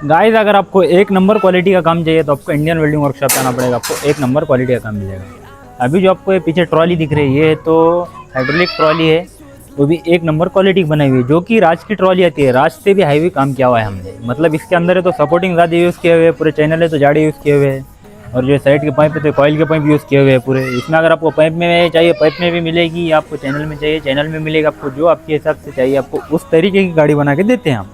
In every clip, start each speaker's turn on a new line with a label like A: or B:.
A: Guys अगर आपको एक नंबर क्वालिटी का काम चाहिए तो आपको इंडियन वेल्डिंग वर्कशॉप पे आना पड़ेगा, आपको एक नंबर क्वालिटी का काम मिलेगा। अभी जो आपको ये पीछे ट्रॉली दिख रही है ये तो हाइड्रोलिक ट्रॉली है, वो भी एक नंबर क्वालिटी की बनाई हुई है, जो कि राज की ट्रॉली आती है। राज से भी हाईवे काम किया हुआ है हमने, मतलब इसके अंदर है तो सपोर्टिंग ज़्यादा यूज़ किए हुए हैं, पूरे चैनल है तो जाड़े यूज़ किए हुए हैं, और जो साइड के पाइप है तो कॉइल के पाइप यूज़ किए हुए हैं पूरे। इसमें अगर आपको पाइप में चाहिए पाइप में भी मिलेगी, आपको चैनल में चाहिए चैनल में मिलेगा, आपको जो आपके हिसाब से चाहिए आपको उस तरीके की गाड़ी बना के देते हैं हम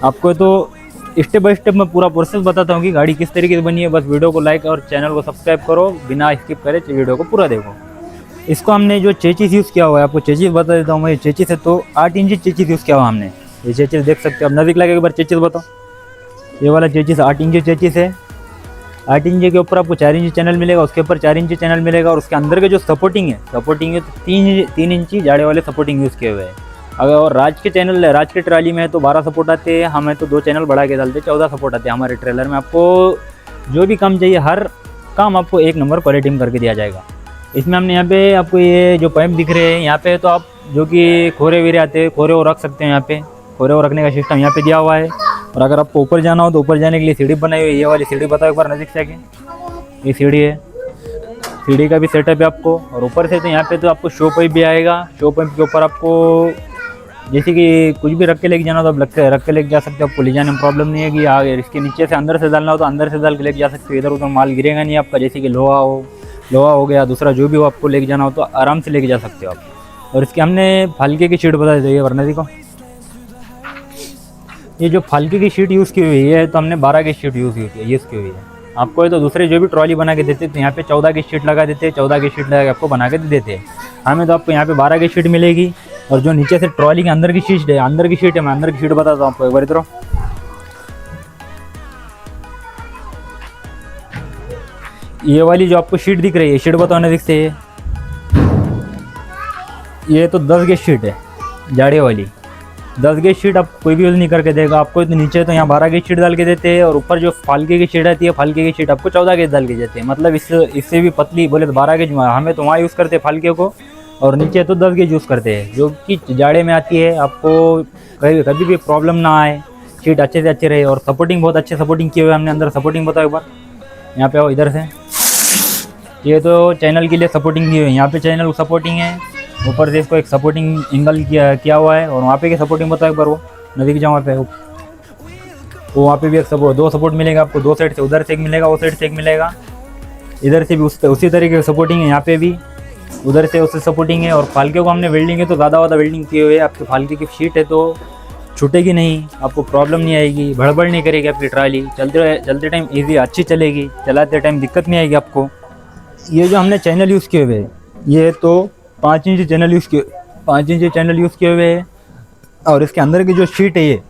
A: आपको। तो स्टेप बाय स्टेप मैं पूरा प्रोसेस बताता हूँ कि गाड़ी किस तरीके से बनी है। बस वीडियो को लाइक और चैनल को सब्सक्राइब करो, बिना स्किप करे वीडियो को पूरा देखो। इसको हमने जो चेचिस यूज़ किया हुआ है, आपको चेचिस बता देता हूँ मैं। ये चेचिस है तो 8 इंची चेचिस यूज़ किया हुआ हमने। ये चेचिस देख सकते हो, अब नज़दीक लगे एक बार चेचिस बताओ। ये वाला चेचिस 8 इंची चेचिस है। 8 इंची के ऊपर आपको 4 इंची चैनल मिलेगा, उसके ऊपर 4 इंची चैनल मिलेगा, और उसके अंदर के जो सपोर्टिंग है तो 3 इंची जाड़े वाले सपोर्टिंग यूज़ किए हुए हैं। अगर और राज के चैनल राज के ट्राली में तो 12 सपोर्ट आते हैं, हमें तो 2 चैनल बढ़ा के डालते 14 सपोर्ट आते हैं हमारे ट्रेलर में। आपको जो भी काम चाहिए हर काम आपको एक नंबर क्वालिटी में करके दिया जाएगा। इसमें हमने यहाँ पे आपको ये जो पाइप दिख रहे हैं यहाँ पे तो आप जो कि खोरे वीरे आते हैं खोरे वो रख सकते हैं। यहाँ पे खोरे वो रखने का सिस्टम यहाँ पे दिया हुआ है। और अगर आपको ऊपर जाना हो तो ऊपर जाने के लिए सीढ़ी बनाई हुई है। ये वाली सीढ़ी बताओ एक बार नज़दीक से आके। ये सीढ़ी है, सीढ़ी का भी सेटअप है आपको। और ऊपर से तो यहाँ पे तो आपको शो पाइप भी आएगा। शो पाइप के ऊपर आपको जैसे कि कुछ भी रख के लेके जाना हो तो आप रख के लेके जा सकते हो, आपको ले जाने में प्रॉब्लम नहीं है। कि आगे इसके नीचे से अंदर से डालना हो तो अंदर से डाल के लेके जा सकते हो, इधर उधर माल गिरेगा नहीं आपका। जैसे कि लोहा हो गया, दूसरा जो भी हो आपको लेके जाना हो तो आराम से लेके जा सकते हो आप। और इसके हमने फाल्के की शीट बता देते हैं वरना देखो, ये जो फाल्के की शीट यूज़ की हुई है तो हमने 12 की शीट यूज़ की हुई है। आपको ये तो दूसरे जो भी ट्रॉली बना के देते तो यहाँ पे 14 की शीट लगा देते, 14 की शीट लगा के आपको बना के दे देते हैं। हमें तो आपको यहाँ पे 12 की शीट मिलेगी। और जो नीचे से ट्रॉली के अंदर की शीट है, मैं अंदर की शीट बताता हूँ आपको एक बार इधर। ये वाली जो आपको शीट दिख रही है, शीट बताओ नज़दीक से। ये तो 10 गेज शीट है जाड़े वाली। 10 गेज शीट आप कोई भी यूज़ नहीं करके देगा आपको। तो नीचे तो यहाँ 12 गेज शीट डाल के देते हैं, और ऊपर जो फाल्के की शीट आती है फाल्के की शीट आपको 14 गेज डाल के देते हैं। मतलब इससे भी पतली बोले तो 12 गेज हमें तो वहाँ यूज़ करते हैं फाल्के को, और नीचे तो 10 गेज यूज़ करते हैं, जो कि जाड़े में आती है। आपको कभी भी प्रॉब्लम ना आए, शीट अच्छे से अच्छे रहे। और सपोर्टिंग बहुत अच्छे सपोर्टिंग किए हुए हमने अंदर। सपोर्टिंग बताओ एक बार, यहाँ पे आओ इधर से। ये तो चैनल के लिए सपोर्टिंग की हुई है, यहाँ पे चैनल सपोर्टिंग है, ऊपर से इसको एक सपोर्टिंग एंगल किया हुआ है। और वहाँ पे की सपोर्टिंग बताओ एक बार, वो नज़दीक जाओ वहाँ पे, वो वहाँ पे भी एक सपोर्ट 2 सपोर्ट मिलेगा आपको। 2 साइड से, उधर से एक मिलेगा, वो साइड से एक मिलेगा, इधर से भी उसी तरीके की सपोर्टिंग है। यहाँ पे भी उधर से उससे सपोर्टिंग है। और फाल्के को हमने वेल्डिंग है तो ज़्यादा वेल्डिंग किए हुए है। आपके फाल्के की शीट है तो छूटेगी नहीं, आपको प्रॉब्लम नहीं आएगी, भड़बड़ नहीं करेगी आपकी ट्राली। चलते टाइम ईजी अच्छी चलेगी, चलाते टाइम दिक्कत नहीं आएगी आपको। ये जो हमने चैनल यूज़ किए हुए हैं, ये तो 5 इंच चैनल यूज़ किए हुए हैं। और इसके अंदर की जो शीट है ये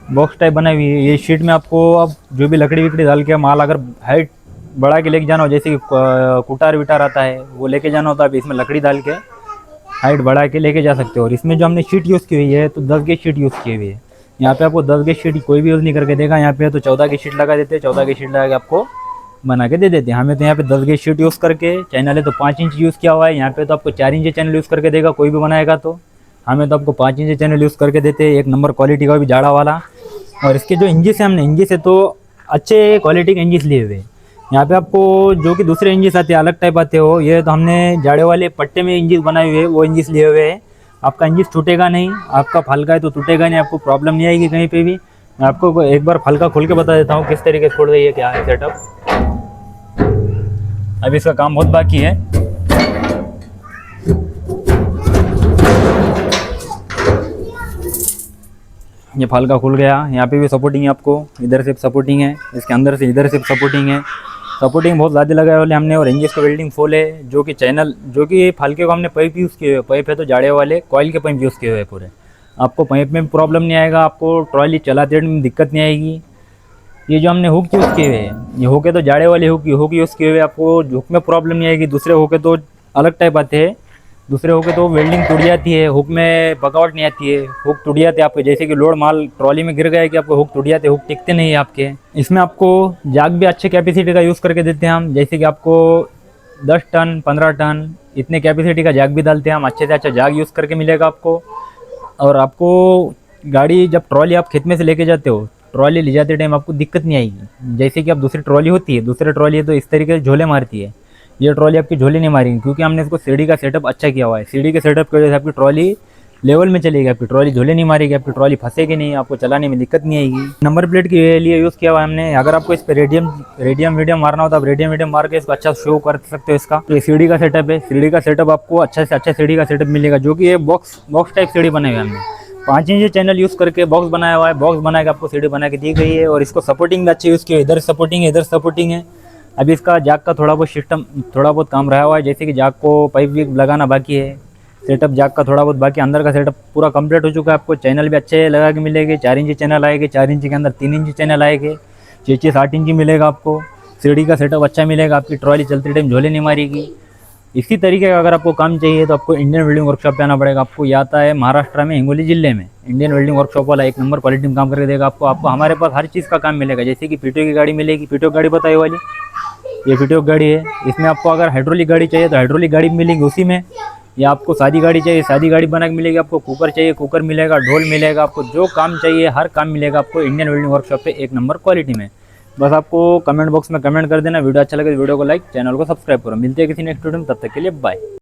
A: बॉक्स टाइप बनाई हुई है। ये शीट में आपको अब जो भी लकड़ी विकड़ी डाल के माल अगर हाइट बढ़ा के लेके जाना हो, जैसे कि कुटार विटार आता है वो लेके जाना होता है, अब इसमें लकड़ी डाल के हाइट बढ़ा के लेके जा सकते हो। और इसमें जो हमने शीट यूज़ की हुई है तो 10 गेज शीट यूज़ की हुई है। यहाँ पे आपको 10 गेज शीट कोई भी यूज़ नहीं करके देगा। यहाँ पे तो 14 की शीट लगा देते हैं, 14 की शीट लगा के आपको बना के दे देते हैं। हमें तो यहाँ पे 10 गेज शीट यूज़ करके, चैनल है तो 5 इंच यूज़ किया हुआ है। यहाँ पे तो आपको 4 इंच चैनल यूज़ करके देगा कोई भी बनाएगा तो। हमें तो आपको 5 इंच चैनल यूज़ करके देते हैं, एक नंबर क्वालिटी का भी जाड़ा वाला। और इसके जो इंजिस है, हमने इंजिस है तो अच्छे क्वालिटी के इंजिस लिए हुए हैं। यहाँ पे आपको जो कि दूसरे इंजिस आते हैं अलग टाइप आते हो, ये तो हमने जाड़े वाले पट्टे में इंजिस बनाए हुए हैं, वो इंजिस लिए हुए हैं। आपका इंजिस टूटेगा नहीं, आपका फलका है तो टूटेगा नहीं, आपको प्रॉब्लम नहीं आएगी कहीं पे भी। मैं आपको एक बार फलका खोल के बता देता हूँ किस तरीके से खोल रही है, क्या है सेटअप। अभी इसका काम बहुत बाकी है। ये फलका खुल गया। यहाँ पे भी सपोर्टिंग है आपको, इधर से सपोर्टिंग है, इसके अंदर से इधर से सपोर्टिंग है। सपोर्टिंग बहुत ज़्यादा लगाए वाले हमने। और इंजिस का वेल्डिंग फुल है, जो कि फलके को हमने पाइप यूज़ किए हुए। पाइप है तो जाड़े वाले कॉइल के पाइप यूज़ किए हुए पूरे। आपको पाइप में प्रॉब्लम नहीं आएगा, आपको ट्रॉली चलाते में दिक्कत नहीं आएगी। ये जो हमने हुक यूज़ किए हुए हैं, ये हुक है तो जाड़े वाले हुक यूज़ किए हुए, आपको हुक में प्रॉब्लम नहीं आएगी। दूसरे हुक है तो अलग टाइप आते हैं, दूसरे हुक है तो वेल्डिंग टूट जाती है, हुक में पकावट नहीं आती है, हुक टूट जाते हैं आपके। जैसे कि लोड माल ट्रॉली में गिर गया कि आपको हुक टूट जाते हैं, हुक टिकते नहीं है आपके। इसमें आपको जाग भी अच्छे कैपेसिटी का यूज़ करके देते हैं हम, जैसे कि आपको 10 टन 15 टन इतने कैपेसिटी का जाग भी डालते हैं हम। अच्छे से अच्छा जाग यूज़ करके मिलेगा आपको। और आपको गाड़ी जब ट्रॉली आप खेत में से लेके जाते हो, ट्रॉली ले जाते टाइम आपको दिक्कत नहीं आएगी। जैसे कि अब दूसरी ट्रॉली होती है, दूसरी ट्रॉली है तो इस तरीके से झोले मारती है, ये ट्रॉली आपकी झोले नहीं मारेगी, क्योंकि हमने इसको सीढ़ी का सेटअप अच्छा किया हुआ है। सीढ़ी के सेटअप की वजह से आपकी ट्रॉली लेवल में चलेगी, आपकी ट्रॉली झोले नहीं मारेगी, आपकी ट्रॉली फंसेगी नहीं, आपको चलाने में दिक्कत नहीं आएगी। नंबर प्लेट के लिए यूज़ किया हुआ है हमने। अगर आपको इस पर रेडियम मीडियम मारना हो तो आप रेडियम मीडियम मार के इसको अच्छा शो कर सकते हो। इसका ये सीढ़ी का सेटअप है, सीढ़ी का सेटअप आपको अच्छा से अच्छा सीढ़ी का सेटअप मिलेगा, जो कि ये बॉक्स टाइप सीढ़ी बनाई हुई है हमने। 5 इंच चैनल यूज़ करके बॉक्स बनाया हुआ है, बॉक्स बना के आपको सीढ़ी बना के दी गई है। और इसको सपोर्टिंग भी अच्छी यूज़ की है, इधर सपोर्टिंग है, इधर सपोर्टिंग है। अभी इसका जाक का थोड़ा बहुत काम रहा हुआ है, जैसे कि जाक को पाइप भी लगाना बाकी है, सेटअप जाक का थोड़ा बहुत बाकी, अंदर का सेटअप पूरा कंप्लीट हो चुका है। आपको चैनल भी अच्छे लगा के मिलेंगे, 4 इंच चैनल आएंगे, 4 इंच के अंदर 3 इंच चैनल आएंगे, 6 8 इंच मिलेगा आपको। सीढ़ी का सेटअप अच्छा मिलेगा, आपकी ट्रॉली चलते टाइम झोले नहीं मारेगी। इसी तरीके का अगर आपको काम चाहिए तो आपको इंडियन वेल्डिंग वर्कशॉप पे आना पड़ेगा। आपको ये आता है महाराष्ट्र में हिंगोली जिले में। इंडियन वेल्डिंग वर्कशॉप वाला 1 नंबर क्वालिटी में काम करके देगा आपको हमारे पास हर चीज़ का काम मिलेगा। जैसे कि पीटीओ की गाड़ी मिलेगी, पीटीओ गाड़ी बताई वाली, ये पीटीओ गाड़ी है। इसमें आपको अगर हाइड्रोलिक गाड़ी चाहिए तो हाइड्रोलिक गाड़ी मिलेगी उसी में, या आपको सादी गाड़ी चाहिए सादी गाड़ी बना के मिलेगी, आपको कुकर चाहिए कुकर मिलेगा, ढोल मिलेगा, आपको जो काम चाहिए हर काम मिलेगा आपको इंडियन वेल्डिंग वर्कशॉप पे 1 नंबर क्वालिटी में। बस आपको कमेंट बॉक्स में कमेंट कर देना। वीडियो अच्छा लगे तो वीडियो को लाइक, चैनल को सब्सक्राइब करो। मिलते हैं किसी नेक्स्ट वीडियो में, तब तक के लिए बाय।